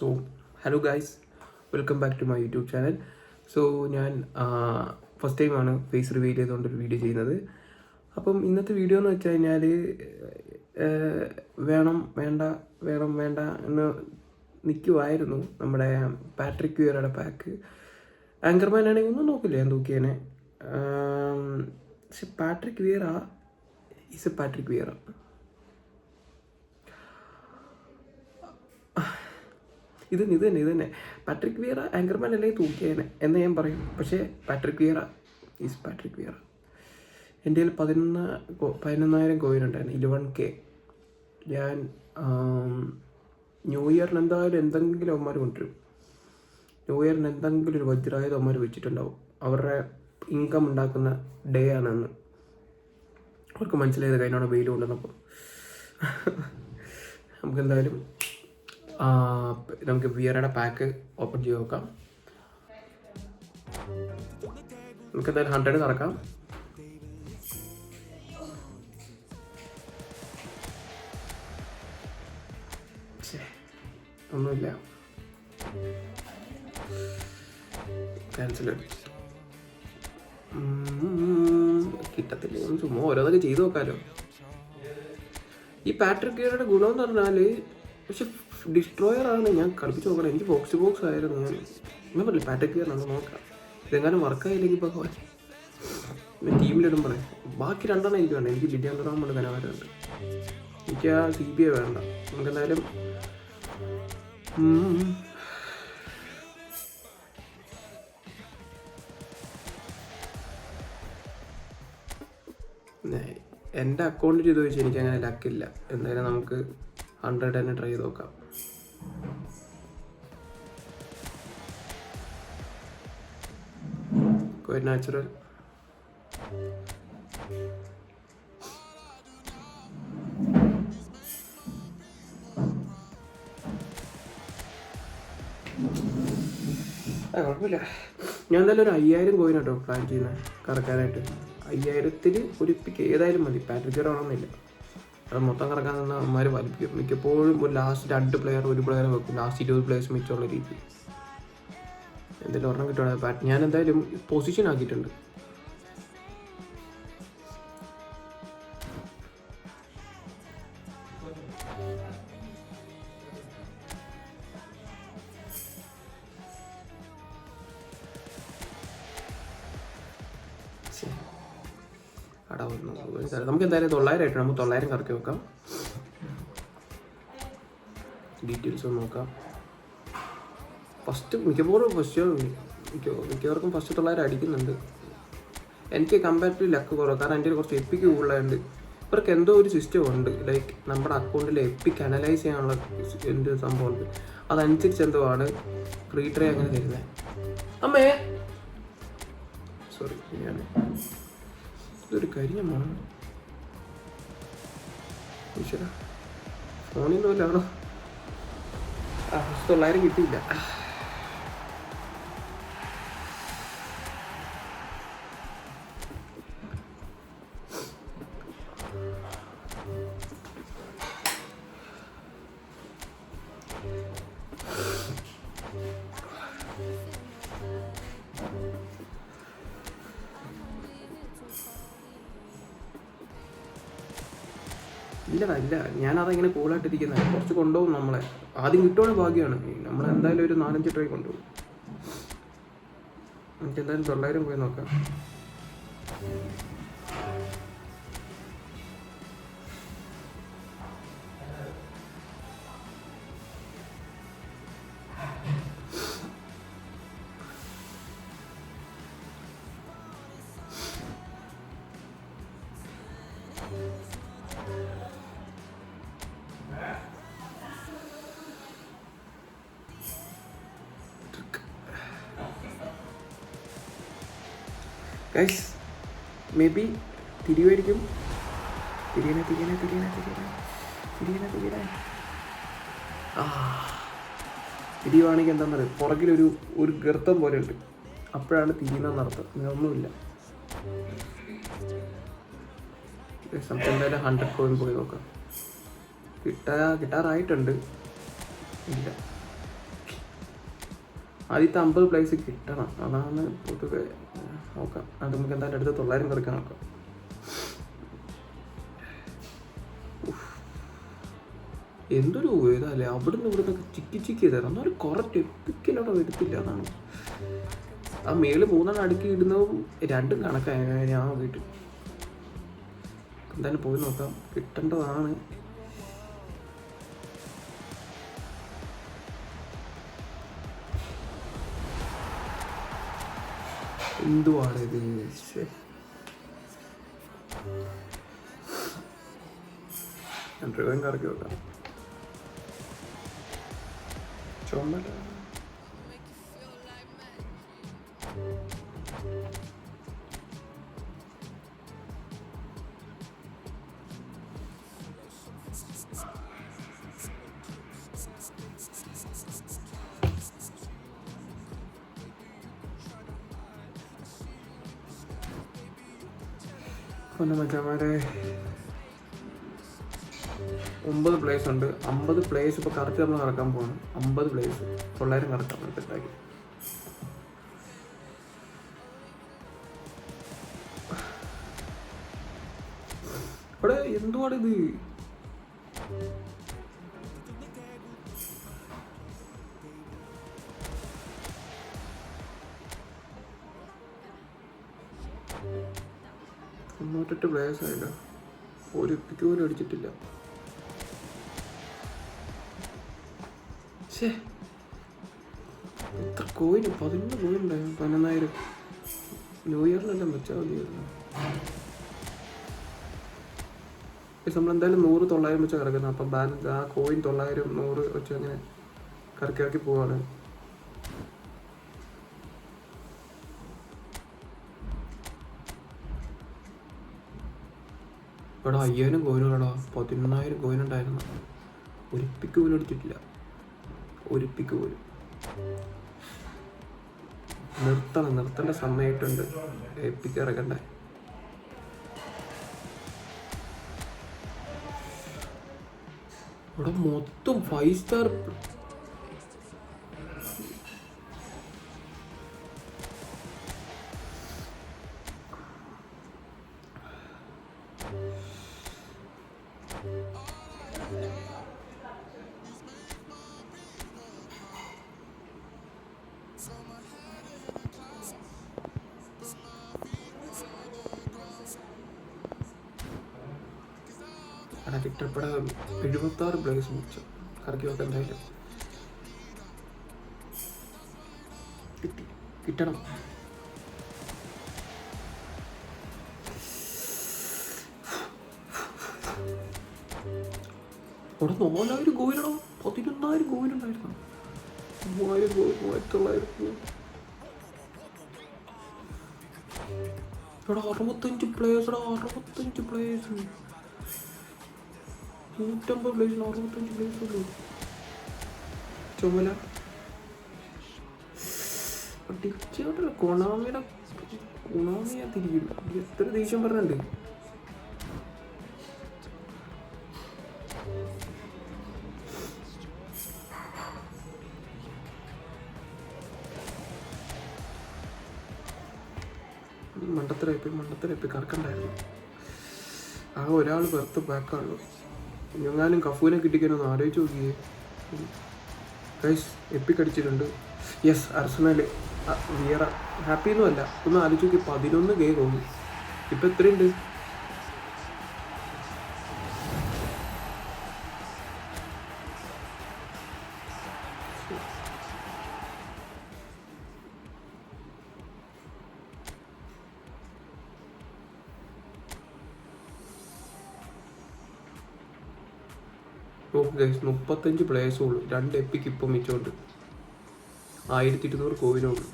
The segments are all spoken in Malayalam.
So hello guys, welcome back to my YouTube channel. So ഞാൻ ഫസ്റ്റ് ടൈമാണ് ഫേസ് റിവീൽ ചെയ്തുകൊണ്ടൊരു വീഡിയോ ചെയ്യുന്നത്. അപ്പം ഇന്നത്തെ വീഡിയോ എന്ന് വെച്ച് കഴിഞ്ഞാൽ വേണം വേണ്ട എന്ന് നിൽക്കുമായിരുന്നു നമ്മുടെ പാട്രിക് വിയറയുടെ പാക്ക്. ആങ്കർമാൻ ആണെങ്കിൽ ഒന്നും നോക്കില്ല ഞാൻ തൂക്കിയേനെ. പക്ഷെ Patrick Vieira is A Patrick Vieira. ഇത് തന്നെ പാട്രിക് വിയറ ആങ്കർമാൻ അല്ലെങ്കിൽ തൂക്കിയേനെ എന്ന് ഞാൻ പറയും. പക്ഷേ Patrick Vieira is Patrick Vieira. എൻ്റെ കയ്യിൽ 11,000 കോയിൻ ഉണ്ടായിരുന്നു, 11K. ഞാൻ ന്യൂ ഇയറിന് എന്തായാലും എന്തെങ്കിലും അവന്മാർ കൊണ്ടുവരും. ന്യൂ ഇയറിന് എന്തെങ്കിലും ഒരു വജ്രായുധം അവന്മാർ വെച്ചിട്ടുണ്ടാവും. അവരുടെ ഇൻകം ഉണ്ടാക്കുന്ന ഡേ ആണെന്ന് അവർക്ക് മനസ്സിലായത് കഴിഞ്ഞാണ് വെയിൽ കൊണ്ടുവന്നപ്പോൾ. നമുക്കെന്തായാലും നമുക്ക് വിയറയുടെ പാക്ക് ഓപ്പൺ ചെയ്ത് നോക്കാം. നമുക്കെന്തായാലും 100 കറക്കാം. ഒന്നുമില്ല, ക്യാൻസൽ കിട്ടത്തില്ല. ചുമ്മാ ഓരോന്നൊക്കെ ചെയ്ത് നോക്കാമല്ലോ. ഈ പാട്രിക് വിയറയുടെ ഗുണമെന്ന് പറഞ്ഞാൽ പക്ഷെ ഡിസ്ട്രോയർ ആണ്. ഞാൻ കളിപ്പിച്ച് നോക്കണം. എനിക്ക് ബോക്സ് ആയിരുന്നു. ഞാൻ പറഞ്ഞില്ല പാട്രിക് വിയർ നമ്മൾ നോക്കാം. ഇതെങ്ങാനും വർക്കായില്ലെങ്കിൽ ഇപ്പോൾ ഞാൻ ടീമിലിടുമ്പോഴേ ബാക്കി 2 എനിക്ക് വേണ്ട. എനിക്ക് ജിഡിയാൻ കൊണ്ട് കനവാരുണ്ട്. എനിക്ക് ആ CBA വേണ്ട. നമുക്കെന്തായാലും എൻ്റെ അക്കൗണ്ടിൽ ഇത് വെച്ച് എനിക്ക് അങ്ങനെ ലക്കില്ല. എന്തായാലും നമുക്ക് 100 തന്നെ ട്രൈ ചെയ്ത് നോക്കാം. Quite natural. കുഴപ്പമില്ല. ഞാൻ എന്തായാലും ഒരു 5,000 കോയിൻ കേട്ടോ പ്ലാൻ ചെയ്യുന്നത് കറക്കാനായിട്ട്. 5,000-ൽ ഒരു പിക്ക് ഏതായാലും മതി. പാട്രിക് വിയർ ആവണമെന്നില്ല. അത് മൊത്തം കറക്കാൻ നിന്ന് അമ്മമാർ വലിപ്പിക്കും. മിക്കപ്പോഴും ഒരു ലാസ്റ്റ് 2 പ്ലെയർ ഒരു പ്ലെയർ വെക്കും. ലാസ്റ്റ് 20 പ്ലേയേഴ്സ് മിച്ചമുള്ള രീതി എന്തെങ്കിലും ഒരെണ്ണം കിട്ടുകയാണെങ്കിൽ ഞാൻ എന്തായാലും പൊസിഷൻ ആക്കിയിട്ടുണ്ട്. നമുക്ക് എന്തായാലും 900 ആയിട്ട് നമുക്ക് 900 കറക്കി വെക്കാം. ഡീറ്റെയിൽസ് ഒന്ന് നോക്കാം. മിക്കവാറും ഫസ്റ്റ് 900 അടിക്കുന്നുണ്ട്. എനിക്ക് കമ്പാരിറ്റീവ് ലക്ക് കുറവ്, കാരണം എൻ്റെ കുറച്ച് എപ്പിക്ക് കൂടുതലായതുകൊണ്ട്. ഇവർക്ക് എന്തോ ഒരു സിസ്റ്റം ഉണ്ട്, ലൈക്ക് നമ്മുടെ അക്കൗണ്ടിൽ എപ്പിക്ക് അനലൈസ് ചെയ്യാനുള്ള എന്ത് സംഭവമുണ്ട്. അതനുസരിച്ച് എന്തോ ആണ് റീട്രൈ അങ്ങനെ തരുന്നത്. അമ്മേ സോറി, ഞാൻ ഇതൊരു കാര്യമാണ്. ഈശ്വര, ഫോണിൽ നിന്ന് വല്ലാണോ? 900 കിട്ടിയില്ല. ഇല്ല, ഞാനതങ്ങനെ കൂളായിട്ടിരിക്കുന്നത്. കുറച്ച് കൊണ്ടുപോകും നമ്മളെ. ആദ്യം കിട്ടുവാണെങ്കിൽ ഭാഗ്യമാണ്. നമ്മളെന്തായാലും ഒരു 4-5 ട്രൈ കൊണ്ടുപോകും. എനിക്ക് എന്തായാലും 900 പോയി നോക്കാം. ഗൈസ്, മേ ബി തിരിയുമായിരിക്കും. തിരിയണേ. തിരിയുവാണെങ്കിൽ എന്താണെന്ന് അറിയാം, പുറകിലൊരു ഗർത്തം പോലെ ഉണ്ട്. അപ്പോഴാണ് തിരിയുന്നതെന്നർത്ഥം. ഇതൊന്നുമില്ല. നമുക്ക് എന്തായാലും 100 കോയിൻ പോയി നോക്കാം. കിട്ടാറായിട്ടുണ്ട്. ഇല്ല, ആദ്യത്തെ 50 പ്ലേസ് കിട്ടണം, അതാണ് പൊതുവെ. നോക്കാം, അത് നമുക്ക് എന്തായാലും അടുത്ത് 900 കുറയ്ക്കാൻ നോക്കാം. എന്തൊരു ഇതല്ലേ, അവിടുന്ന് ഇവിടുന്നൊക്കെ ചിക്കി ചെയ്തത്, എന്നാലും കുറച്ച് എപ്പിക്കലോടെ വരുത്തില്ല. അതാണ് ആ മേളിൽ 3 അടുക്കി ഇടുന്നതും 2 കണക്കായ ഞാൻ വീട്ടിൽ. എന്തായാലും പോയി നോക്കാം, കിട്ടേണ്ടതാണ്. എന്തുവാണ് ഇത്? ഡ്രൈവൻ കറക്കി വെക്കാം. ചുമല പിന്നെ മറ്റന്മാരെ 9 പ്ലേസ് ഉണ്ട്. 50 പ്ലേസ് ഇപ്പോൾ കറക്റ്റ് നമ്മൾ കറക്കാൻ പോകണം. 50 പ്ലേസ് 900 കറക്കാം സെറ്റാക്കി. ഇവിടെ എന്തുവാണ് ഇത്? തൊണ്ണൂറ്റെട്ട് പ്ലേയേഴ്സ് ആയില്ല, ഒരു പിക്ക് പോലും അടിച്ചിട്ടില്ല. എത്ര കോയിന്? 11 കോയിൻ ഉണ്ടായിരുന്നു. 11,000 ന്യൂ ഇയറിലെല്ലാം വെച്ചാൽ മതിയായിരുന്നു. നമ്മളെന്തായാലും 100 900 വെച്ചാൽ കിടക്കുന്നത്. അപ്പം ബാലൻസ് ആ കോയിൻ 900 100 വെച്ച് അങ്ങനെ കറക്കി പോവാണ്. ഇവിടെ 5000 കോയിനുകളോ 11,000 കോയിനുണ്ടായിരുന്നു. ഒരു പിക്ക് പോലും അടിച്ചിട്ടില്ല, ഒരു പിക്ക് പോലും. നിർത്തേണ്ട സമയമായിട്ടുണ്ട്. എപ്പിക്ക് ഇറക്കണ്ടേ? ഇവിടെ മൊത്തം 5 സ്റ്റാർ. കിട്ടപ്പെടെ 76 പ്ലേസ് മിച്ചം കറക്കി നോക്കാം. എന്തായാലും കിട്ടണം. അവിടെ 4000 കോയിനോ 11,000 കോയിനുണ്ടായിരുന്നു. 3000 കോയിൻ 3900. ഇവിടെ 65 പ്ലേയേഴ്സ്. 65 പ്ലേയേഴ്സ് 150 പ്ലേസിന് 65 പ്ലേസ് ഉള്ളൂ. ചുമല ടിച്ചോട്ടല്ല, കൊണാമിയാ തിരിക്കും. എത്ര ദേഷ്യം പറഞ്ഞിട്ടുണ്ട്. മണ്ടത്തരപ്പി കറക്കണ്ടായിരുന്നു. ആ ഒരാൾ വെറുത്ത് ബാക്കാണല്ലോ. ഞങ്ങാനും കഫൂനെ കിട്ടിക്കാനൊന്ന് ആലോചിച്ച് നോക്കിയേ. ഗൈസ് എപ്പിക് അടിച്ചിട്ടുണ്ട്. യെസ്, അർസണൽ വിയറ ഹാപ്പിയൊന്നും അല്ല. ഒന്ന് ആലോചിച്ച് നോക്കി, 11 ഗെയിം തോന്നി. ഇപ്പം എത്രയുണ്ട്? നോക്ക് ഗൈസ്, 35 പ്ലേയേഴ്സും ഉള്ളൂ. 2 എപ്പിക്ക് ഇപ്പം മിച്ചമുണ്ട്. 1200 കോയിനുള്ളൂ.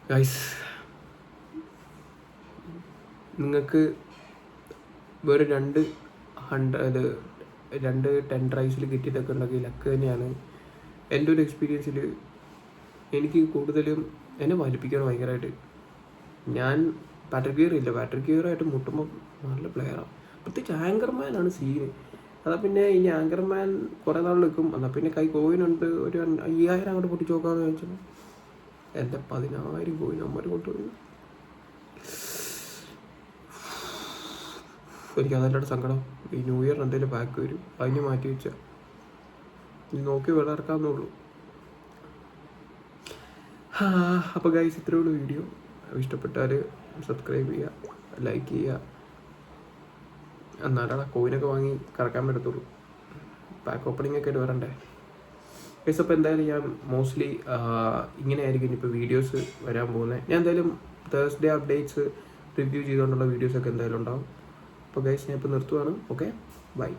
ഗൈസ്, നിങ്ങൾക്ക് വേറെ 2 10 ട്രൈസിൽ കിട്ടിയതൊക്കെ ഉണ്ടെങ്കിൽ ലക്ക് തന്നെയാണ്. എൻ്റെ ഒരു എക്സ്പീരിയൻസിൽ എനിക്ക് കൂടുതലും എന്നെ വലിപ്പിക്കണം ഭയങ്കരമായിട്ട്. ഞാൻ പാട്രിക് വിയറായിട്ട് മുട്ടുമ്പോൾ നല്ല പ്ലെയറാണ്. പ്രത്യേകിച്ച് ആങ്കർമാനാണ് സീന്. അതാ പിന്നെ ഈ ആങ്കർമാൻ കുറേ നാൾ നിൽക്കും. എന്നാൽ പിന്നെ കൈ കോയിനുണ്ട്, ഒരു 5000 അങ്ങോട്ട് പൊട്ടിച്ച് നോക്കാമെന്ന് ചോദിച്ചാൽ എൻ്റെ 10,000 കോയിൻ അമ്മ കൊണ്ടുപോയി. എനിക്ക് അതല്ലാണ്ട് സങ്കടം. ഈ ന്യൂ ഇയർ എന്തെങ്കിലും പാക്ക് വരും, അതിന് മാറ്റി വെച്ചാൽ ഇനി നോക്കി വിളയിറക്കാമെന്നുള്ളൂ. അപ്പോൾ ഗൈസ്, ഇത്രയുള്ള വീഡിയോ. ഇഷ്ടപ്പെട്ടാൽ സബ്സ്ക്രൈബ് ചെയ്യുക, ലൈക്ക് ചെയ്യുക. എന്നാലാണ് കോയിനൊക്കെ വാങ്ങി കറക്കാൻ പറ്റത്തുള്ളൂ. പാക്ക് ഓപ്പണിംഗ് ഒക്കെ ആയിട്ട് വരണ്ടേ ഗൈസ്. അപ്പോൾ എന്തായാലും ഞാൻ മോസ്റ്റ്ലി ഇങ്ങനെയായിരിക്കും ഇപ്പോൾ വീഡിയോസ് വരാൻ പോകുന്നത്. ഞാൻ എന്തായാലും തേഴ്സ്ഡേ അപ്ഡേറ്റ്സ് റിവ്യൂ ചെയ്തുകൊണ്ടുള്ള വീഡിയോസൊക്കെ എന്തായാലും ഉണ്ടാവും. അപ്പോൾ ഗൈസ്, ഞാൻ ഇപ്പോൾ നിർത്തുവാണ്. Okay, by.